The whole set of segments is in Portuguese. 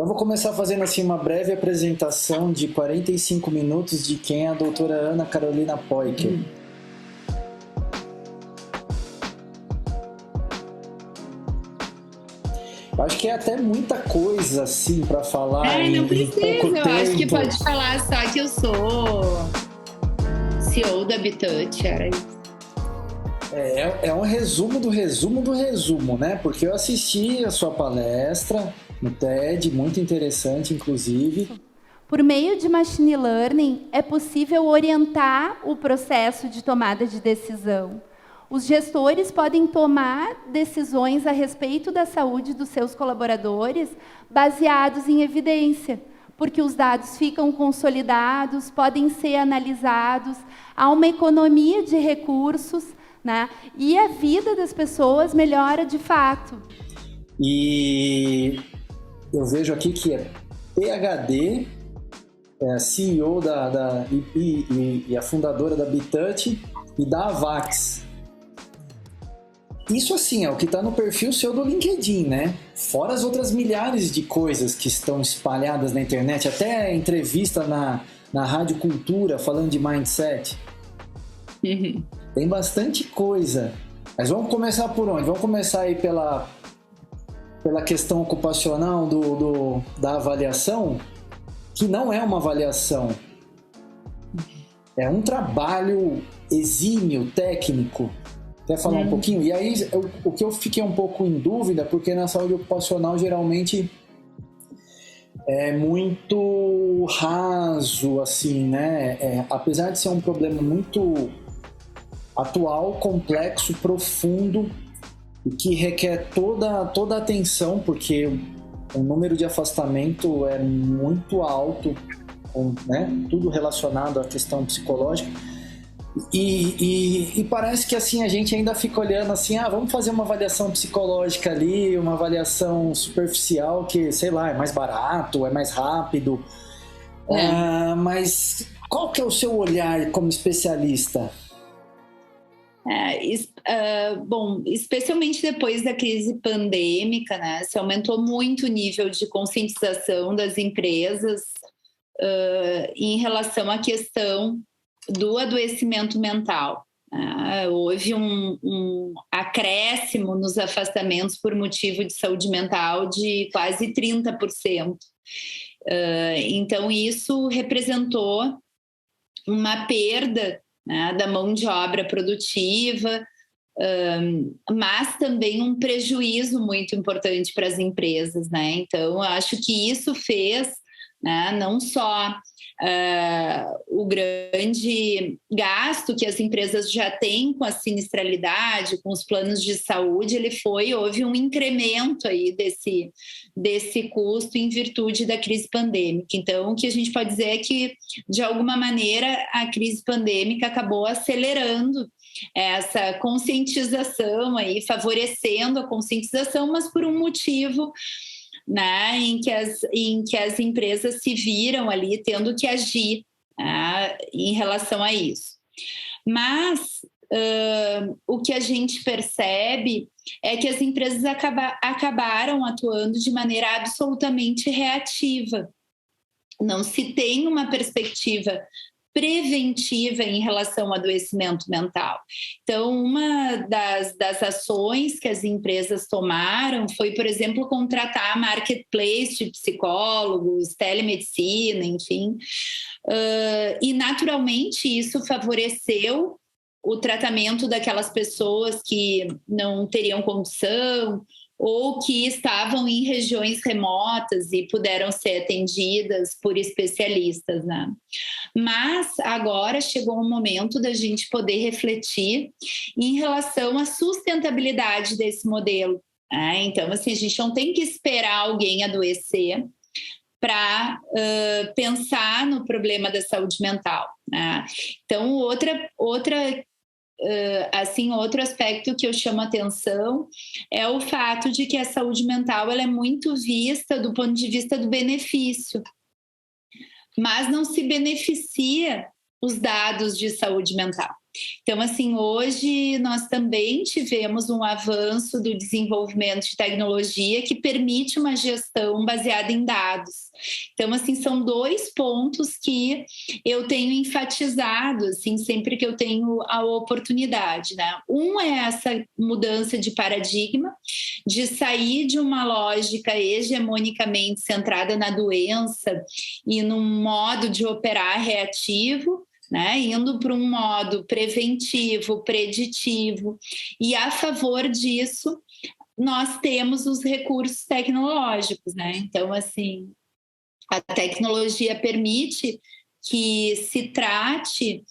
Então, eu vou começar fazendo assim uma breve apresentação de 45 minutos de quem é a doutora Ana Carolina Poiker. Eu acho que é até muita coisa assim para falar não precisa, em pouco tempo. Acho que pode falar só que eu sou CEO da Bitouch, era isso. É um resumo do resumo do resumo, né? Porque eu assisti a sua palestra no TED, muito interessante, inclusive. Por meio de machine learning, é possível orientar o processo de tomada de decisão. Os gestores podem tomar decisões a respeito da saúde dos seus colaboradores baseados em evidência, porque os dados ficam consolidados, podem ser analisados, há uma economia de recursos, né? E a vida das pessoas melhora de fato. E eu vejo aqui que é PhD, é a CEO e a fundadora da Bitouch e da Avax. Isso assim é o que está no perfil seu do LinkedIn, né? Fora as outras milhares de coisas que estão espalhadas na internet, até entrevista na Rádio Cultura falando de mindset. Uhum. Tem bastante coisa. Mas vamos começar por onde? Vamos começar aí pela questão ocupacional da avaliação, que não é uma avaliação. É um trabalho exímio, técnico. Quer falar um pouquinho? E aí, o que eu fiquei um pouco em dúvida, porque na saúde ocupacional, geralmente, é muito raso, assim, né? Apesar de ser um problema muito atual, complexo, profundo, e que requer toda a atenção, porque o número de afastamento é muito alto, né? Tudo relacionado à questão psicológica. E parece que assim a gente ainda fica olhando assim, vamos fazer uma avaliação psicológica ali, uma avaliação superficial que, sei lá, é mais barato, é mais rápido. Mas qual que é o seu olhar como especialista? Bom, especialmente depois da crise pandêmica, né, se aumentou muito o nível de conscientização das empresas em relação à questão do adoecimento mental. Houve um acréscimo nos afastamentos por motivo de saúde mental de quase 30%. Então, isso representou uma perda, né, da mão de obra produtiva, mas também um prejuízo muito importante para as empresas, né? Então, eu acho que isso fez, né, não só o grande gasto que as empresas já têm com a sinistralidade, com os planos de saúde, houve um incremento aí desse custo em virtude da crise pandêmica. Então, o que a gente pode dizer é que, de alguma maneira, a crise pandêmica acabou acelerando essa conscientização aí, favorecendo a conscientização, mas por um motivo, né, em que as empresas se viram ali tendo que agir, né, em relação a isso. Mas o que a gente percebe é que as empresas acabaram atuando de maneira absolutamente reativa. Não se tem uma perspectiva preventiva em relação ao adoecimento mental. Então, uma das ações que as empresas tomaram foi, por exemplo, contratar marketplace de psicólogos, telemedicina, enfim. E, naturalmente, isso favoreceu o tratamento daquelas pessoas que não teriam condição ou que estavam em regiões remotas e puderam ser atendidas por especialistas, né? Mas agora chegou o momento da gente poder refletir em relação à sustentabilidade desse modelo, né? Então, assim, a gente não tem que esperar alguém adoecer para pensar no problema da saúde mental, né? Então, outro aspecto que eu chamo a atenção é o fato de que a saúde mental ela é muito vista do ponto de vista do benefício, mas não se beneficia os dados de saúde mental. Então, assim, hoje nós também tivemos um avanço do desenvolvimento de tecnologia que permite uma gestão baseada em dados. Então, assim, são 2 pontos que eu tenho enfatizado, assim, sempre que eu tenho a oportunidade, né? Um é essa mudança de paradigma, de sair de uma lógica hegemonicamente centrada na doença e num modo de operar reativo, né, indo para um modo preventivo, preditivo, e a favor disso nós temos os recursos tecnológicos, né? Então, assim, a tecnologia permite que se trate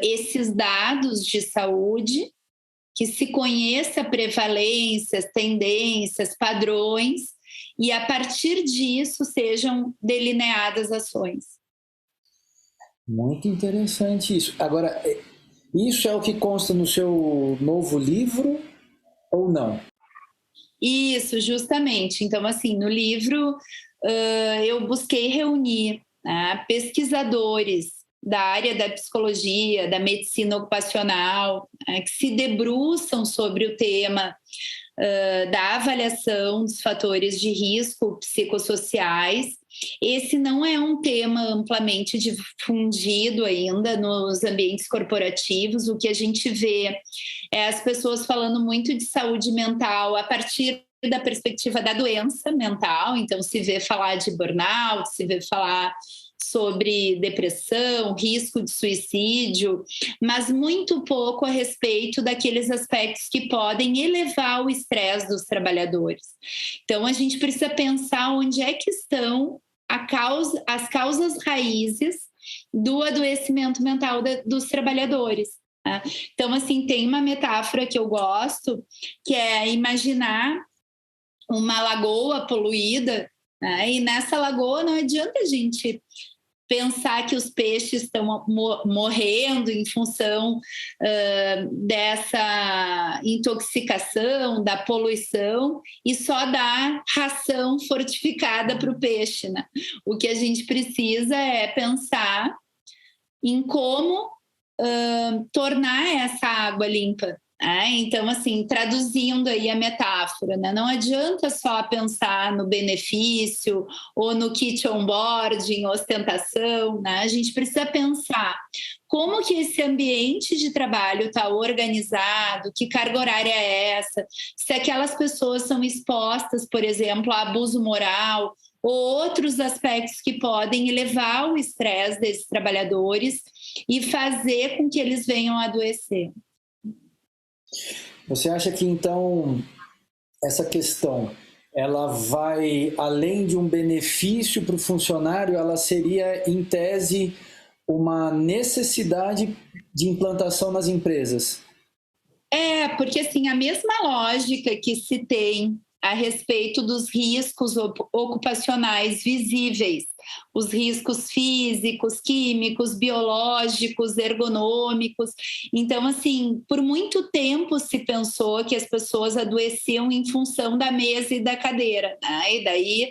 esses dados de saúde, que se conheça prevalências, tendências, padrões, e a partir disso sejam delineadas ações. Muito interessante isso. Agora, isso é o que consta no seu novo livro ou não? Isso, justamente. Então, assim, no livro eu busquei reunir, né, pesquisadores da área da psicologia, da medicina ocupacional, que se debruçam sobre o tema da avaliação dos fatores de risco psicossociais. Esse não é um tema amplamente difundido ainda nos ambientes corporativos. O que a gente vê é as pessoas falando muito de saúde mental a partir da perspectiva da doença mental. Então, se vê falar de burnout, se vê falar sobre depressão, risco de suicídio, mas muito pouco a respeito daqueles aspectos que podem elevar o estresse dos trabalhadores. Então, a gente precisa pensar onde é que estão as causas raízes do adoecimento mental dos trabalhadores. Né? Então, assim, tem uma metáfora que eu gosto, que é imaginar uma lagoa poluída, né? E nessa lagoa não adianta a gente pensar que os peixes estão morrendo em função dessa intoxicação, da poluição, e só dar ração fortificada para o peixe, né? O que a gente precisa é pensar em como tornar essa água limpa. Então, assim, traduzindo aí a metáfora, né? Não adianta só pensar no benefício ou no kit onboarding, ostentação, né? A gente precisa pensar como que esse ambiente de trabalho está organizado, que carga horária é essa, se aquelas pessoas são expostas, por exemplo, a abuso moral ou outros aspectos que podem elevar o estresse desses trabalhadores e fazer com que eles venham a adoecer. Você acha que, então, essa questão, ela vai, além de um benefício para o funcionário, ela seria, em tese, uma necessidade de implantação nas empresas? Porque, assim, a mesma lógica que se tem a respeito dos riscos ocupacionais visíveis, os riscos físicos, químicos, biológicos, ergonômicos. Então, assim, por muito tempo se pensou que as pessoas adoeciam em função da mesa e da cadeira, né? E daí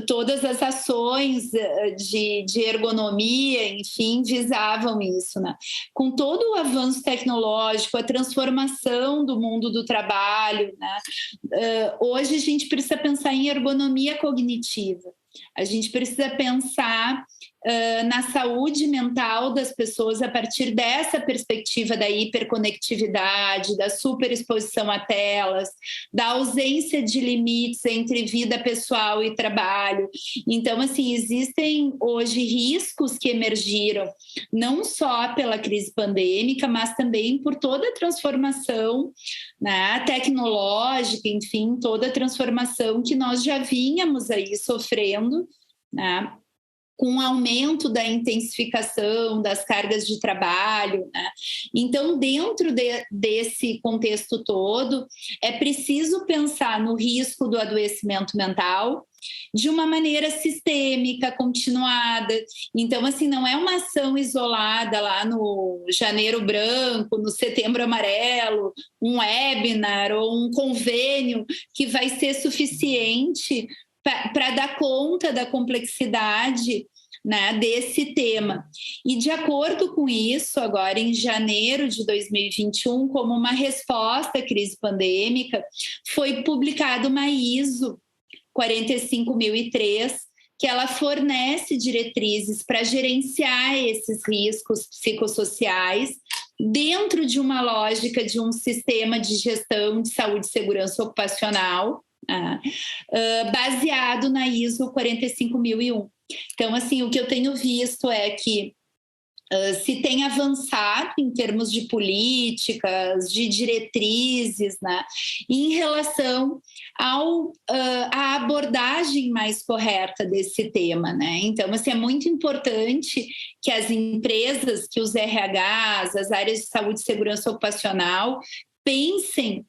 todas as ações de ergonomia, enfim, visavam isso, né? Com todo o avanço tecnológico, a transformação do mundo do trabalho, né? Hoje a gente precisa pensar em ergonomia cognitiva. A gente precisa pensar na saúde mental das pessoas a partir dessa perspectiva da hiperconectividade, da superexposição a telas, da ausência de limites entre vida pessoal e trabalho. Então, assim, existem hoje riscos que emergiram, não só pela crise pandêmica, mas também por toda a transformação, né, tecnológica, enfim, toda a transformação que nós já vínhamos aí sofrendo, né, com o aumento da intensificação das cargas de trabalho, né? Então, dentro desse contexto todo, é preciso pensar no risco do adoecimento mental de uma maneira sistêmica, continuada. Então, assim, não é uma ação isolada lá no Janeiro Branco, no Setembro Amarelo, um webinar ou um convênio que vai ser suficiente para dar conta da complexidade né, desse tema. E de acordo com isso, agora em janeiro de 2021, como uma resposta à crise pandêmica, foi publicada uma ISO 45003, que ela fornece diretrizes para gerenciar esses riscos psicossociais dentro de uma lógica de um sistema de gestão de saúde e segurança ocupacional, baseado na ISO 45001. Então, assim, o que eu tenho visto é que se tem avançado em termos de políticas, de diretrizes, né, em relação à abordagem mais correta desse tema, né? Então, assim, é muito importante que as empresas, que os RHs, as áreas de saúde e segurança ocupacional, pensem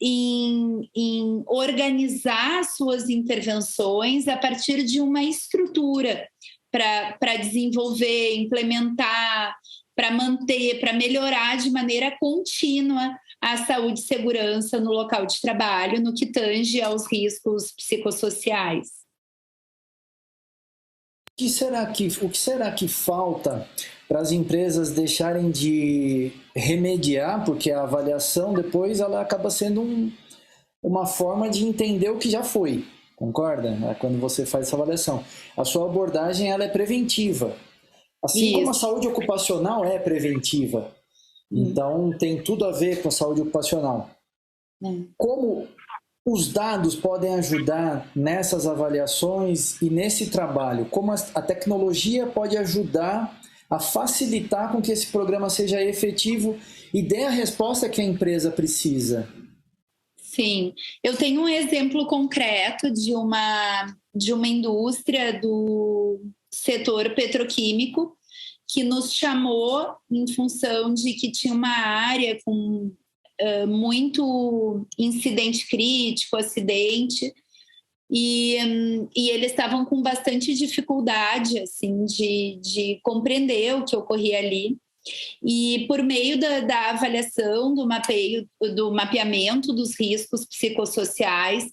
em organizar suas intervenções a partir de uma estrutura para desenvolver, implementar, para manter, para melhorar de maneira contínua a saúde e segurança no local de trabalho, no que tange aos riscos psicossociais. O que será que falta para as empresas deixarem de remediar, porque a avaliação depois ela acaba sendo uma forma de entender o que já foi, concorda? Quando você faz essa avaliação. A sua abordagem ela é preventiva. Assim como a saúde ocupacional é preventiva. Então tem tudo a ver com a saúde ocupacional. Como os dados podem ajudar nessas avaliações e nesse trabalho? Como a tecnologia pode ajudar a facilitar com que esse programa seja efetivo e dê a resposta que a empresa precisa? Sim, eu tenho um exemplo concreto de uma indústria do setor petroquímico que nos chamou em função de que tinha uma área com muito incidente crítico, acidente, e eles estavam com bastante dificuldade assim, de compreender o que ocorria ali. E por meio da avaliação, do mapeamento dos riscos psicossociais,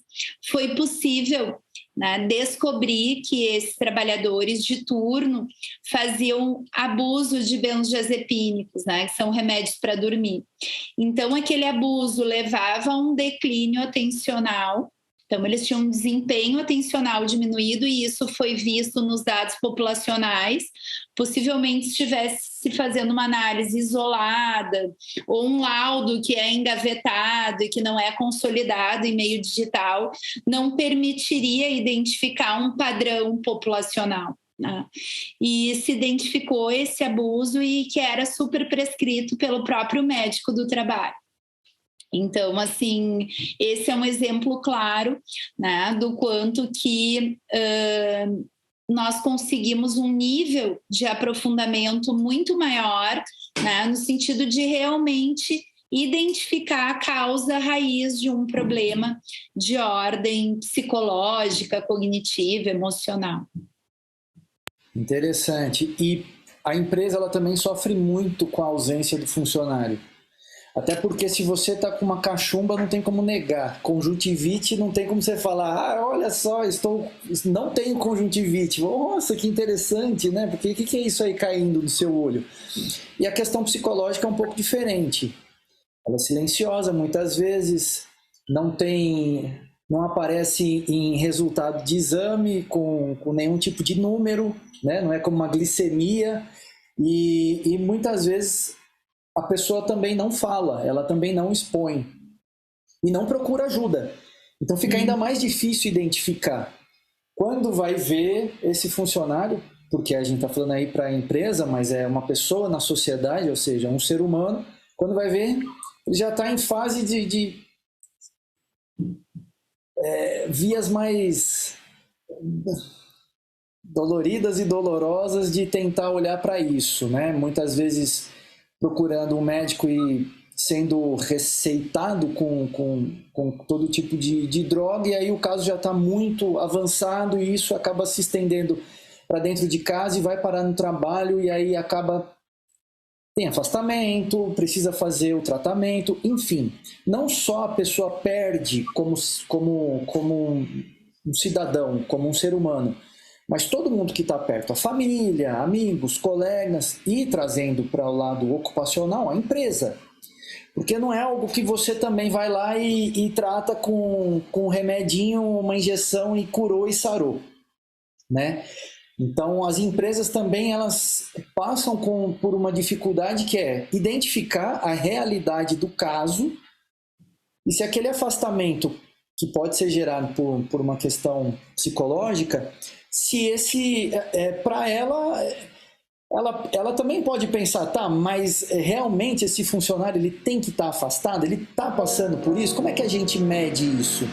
foi possível, né, descobrir que esses trabalhadores de turno faziam abuso de benzodiazepínicos, né, que são remédios para dormir. Então, aquele abuso levava a um declínio atencional. Então, eles tinham um desempenho atencional diminuído e isso foi visto nos dados populacionais. Possivelmente estivesse se fazendo uma análise isolada ou um laudo que é engavetado e que não é consolidado em meio digital, não permitiria identificar um padrão populacional, né? E se identificou esse abuso e que era super prescrito pelo próprio médico do trabalho. Então, assim, esse é um exemplo claro, né, do quanto que nós conseguimos um nível de aprofundamento muito maior, né, no sentido de realmente identificar a causa raiz de um problema de ordem psicológica, cognitiva, emocional. Interessante. E a empresa ela também sofre muito com a ausência do funcionário. Até porque se você está com uma cachumba, não tem como negar. Conjuntivite, não tem como você falar, olha só, não tenho conjuntivite. Nossa, que interessante, né? Porque o que é isso aí caindo no seu olho? E a questão psicológica é um pouco diferente. Ela é silenciosa, muitas vezes, não aparece em resultado de exame com nenhum tipo de número, né? Não é como uma glicemia. E muitas vezes a pessoa também não fala, ela também não expõe e não procura ajuda. Então fica ainda mais difícil identificar. Quando vai ver esse funcionário, porque a gente está falando aí para a empresa, mas é uma pessoa na sociedade, ou seja, um ser humano, quando vai ver, ele já está em fase de vias mais doloridas e dolorosas de tentar olhar para isso, né? Muitas vezes procurando um médico e sendo receitado com todo tipo de droga, e aí o caso já está muito avançado e isso acaba se estendendo para dentro de casa e vai parar no trabalho, e aí tem afastamento, precisa fazer o tratamento, enfim. Não só a pessoa perde como um cidadão, como um ser humano, Mas todo mundo que está perto, a família, amigos, colegas, e trazendo para o lado ocupacional, a empresa. Porque não é algo que você também vai lá e trata com um remedinho, uma injeção e curou e sarou, né? Então, as empresas também elas passam por uma dificuldade que é identificar a realidade do caso e se aquele afastamento que pode ser gerado por uma questão psicológica, se esse, para ela também pode pensar, tá, mas realmente esse funcionário ele tem que estar afastado, ele está passando por isso, como é que a gente mede isso?